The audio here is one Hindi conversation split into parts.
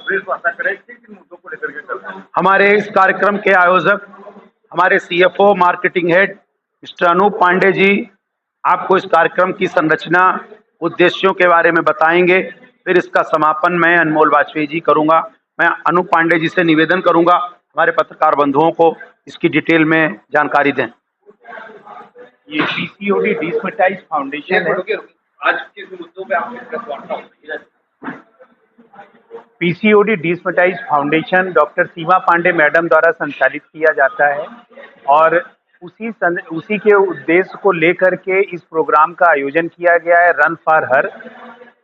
प्रेस वार्ता करें, किन मुद्दों को लेकर के चल रहे हैं? हमारे इस कार्यक्रम के आयोजक हमारे CFO marketing head mister Anup Pandey ji आपको इस कार्यक्रम की संरचना, उद्देश्यों के बारे में बताएंगे। फिर इसका समापन मैं अनमोल वाजपेयी जी करूंगा। मैं अनूप पांडे जी से निवेदन करूंगा हमारे पत्रकार बंधुओं को इसकी डिटेल में जानकारी दें। ये पीसीओडी डिस्मेटाइज फाउंडेशन है। आज किस मुद्दों पे आपकी प्रेस वार्ता हो रही है? पीसीओडी डिस्मेटाइज फाउंडेशन डॉक्टर सीमा पांडे मैडम द्वारा संचालित किया जाता है और उसी के उद्देश्य को लेकर के इस प्रोग्राम का आयोजन किया गया है, रन फॉर हर।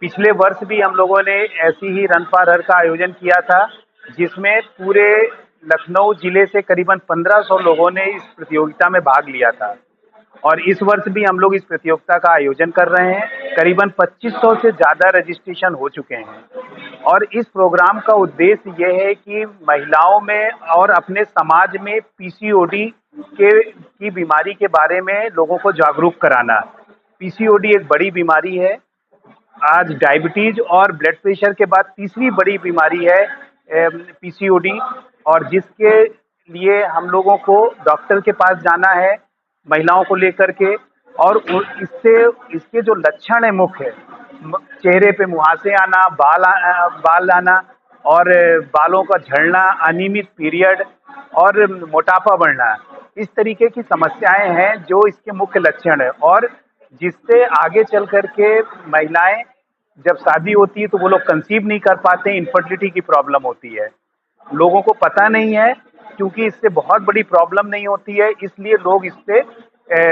पिछले वर्ष भी हम लोगों ने ऐसी ही रन फॉर हर का आयोजन किया था, जिसमें पूरे लखनऊ जिले से करीबन 1500 लोगों ने इस प्रतियोगिता में भाग लिया था। और इस वर्ष भी हम लोग इस प्रतियोगिता का आयोजन कर रहे हैं। करीबन 2500 से ज़्यादा रजिस्ट्रेशन हो चुके हैं और इस प्रोग्राम का उद्देश्य ये है कि महिलाओं में और अपने समाज में पीसीओडी की बीमारी के बारे में लोगों को जागरूक कराना। पीसीओडी एक बड़ी बीमारी है। आज डायबिटीज और ब्लड प्रेशर के बाद तीसरी बड़ी बीमारी है पीसीओडी, और जिसके लिए हम लोगों को डॉक्टर के पास जाना है महिलाओं को लेकर के। और इसके जो लक्षण है मुख्य, चेहरे पे मुहासे आना, बाल आना और बालों का झड़ना, अनियमित पीरियड और मोटापा बढ़ना, इस तरीके की समस्याएं हैं जो इसके मुख्य लक्षण है। और जिससे आगे चल करके महिलाएं जब शादी होती है तो वो लोग कंसीव नहीं कर पाते, इनफर्टिलिटी की प्रॉब्लम होती है। लोगों को पता नहीं है, क्योंकि इससे बहुत बड़ी प्रॉब्लम नहीं होती है, इसलिए लोग इससे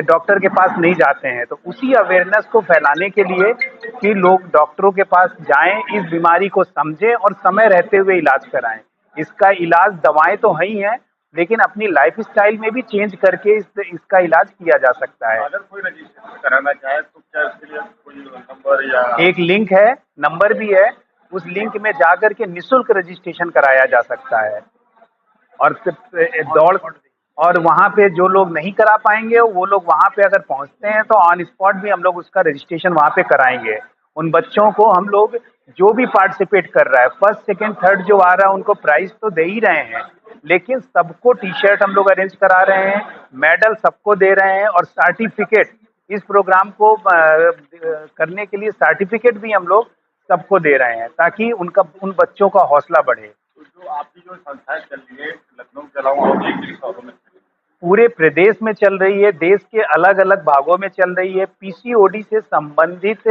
डॉक्टर के पास नहीं जाते हैं। तो उसी अवेयरनेस को फैलाने के लिए कि लोग डॉक्टरों के पास जाएं, इस बीमारी को समझें और समय रहते हुए इलाज कराएं। इसका इलाज दवाएं तो है ही हैं, लेकिन अपनी लाइफ स्टाइल में भी चेंज करके इसका इलाज किया जा सकता है। अगर कोई रजिस्ट्रेशन कराना चाहे तो क्या इसके लिए कोई नंबर या एक लिंक है, नंबर भी है, उस लिंक में जाकर के निःशुल्क रजिस्ट्रेशन कराया जा सकता है। और वहाँ पे जो लोग नहीं करा पाएंगे वो लोग वहाँ पे अगर पहुँचते हैं तो ऑन स्पॉट भी हम लोग उसका रजिस्ट्रेशन वहाँ पे कराएंगे। उन बच्चों को हम लोग जो भी पार्टिसिपेट कर रहा है, फर्स्ट सेकंड थर्ड जो आ रहा है, उनको प्राइज तो दे ही रहे हैं, लेकिन सबको टी शर्ट हम लोग अरेंज करा रहे हैं, मेडल सबको दे रहे हैं और सर्टिफिकेट, इस प्रोग्राम को करने के लिए सर्टिफिकेट भी हम लोग सबको दे रहे हैं, ताकि उन बच्चों का हौसला बढ़े। जो आपकी जो संस्थाएं चल रही है लखनऊ के अलावा और भी शहरों में पूरे प्रदेश में चल रही है, देश के अलग अलग भागों में चल रही है। पीसीओडी से संबंधित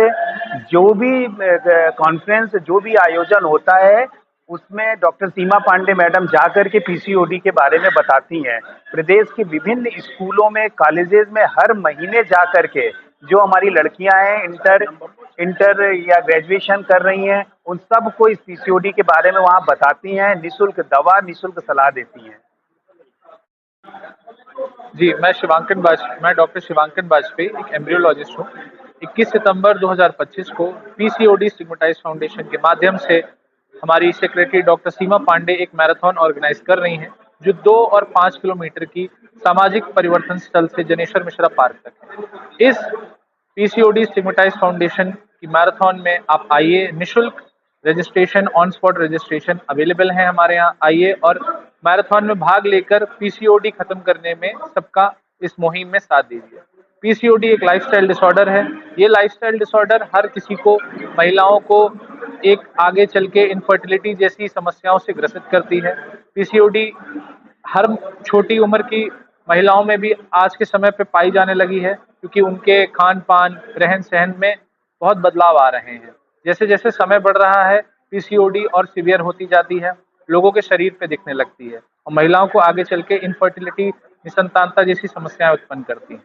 जो भी कॉन्फ्रेंस, जो भी आयोजन होता है, उसमें डॉक्टर सीमा पांडे मैडम जाकर के पीसीओडी के बारे में बताती हैं। प्रदेश के विभिन्न स्कूलों में, कॉलेजेस में हर महीने जा कर के जो हमारी लड़कियां हैं इंटर या ग्रेजुएशन कर रही हैं, उन सब को इस पीसीओडी के बारे में वहाँ बताती हैं, निःशुल्क दवा, निःशुल्क सलाह देती हैं। जी, मैं डॉक्टर शिवांकन वाजपेयी, एक एम्ब्रियोलॉजिस्ट हूँ। 21 सितंबर 2025 को पीसीओडी स्टिग्मेटाइज फाउंडेशन के माध्यम से हमारी सेक्रेटरी डॉक्टर सीमा पांडे एक मैराथन ऑर्गेनाइज कर रही हैं, जो 2 और 5 किलोमीटर की सामाजिक परिवर्तन स्थल से जनेश्वर मिश्रा पार्क तक है। इस पीसीओडी स्टिग्मेटाइज फाउंडेशन की मैराथन में आप आइए, निःशुल्क registration, on spot registration available है हमारे यहाँ। आइए और मैराथन में भाग लेकर पीसीओडी खत्म करने में सबका इस मुहिम में साथ दीजिए। पीसीओडी एक लाइफस्टाइल डिसऑर्डर है। ये लाइफस्टाइल डिसऑर्डर हर किसी को, महिलाओं को एक आगे चल के इनफर्टिलिटी जैसी समस्याओं से ग्रसित करती है। पीसीओडी हर छोटी उम्र की महिलाओं में भी आज के समय पे पाई जाने लगी है, क्योंकि उनके खान पान, रहन सहन में बहुत बदलाव आ रहे हैं। जैसे जैसे समय बढ़ रहा है, पीसीओडी और सीवियर होती जाती है, लोगों के शरीर पे दिखने लगती है और महिलाओं को आगे चल के इनफर्टिलिटी, निसंतानता जैसी समस्याएं उत्पन्न करती हैं।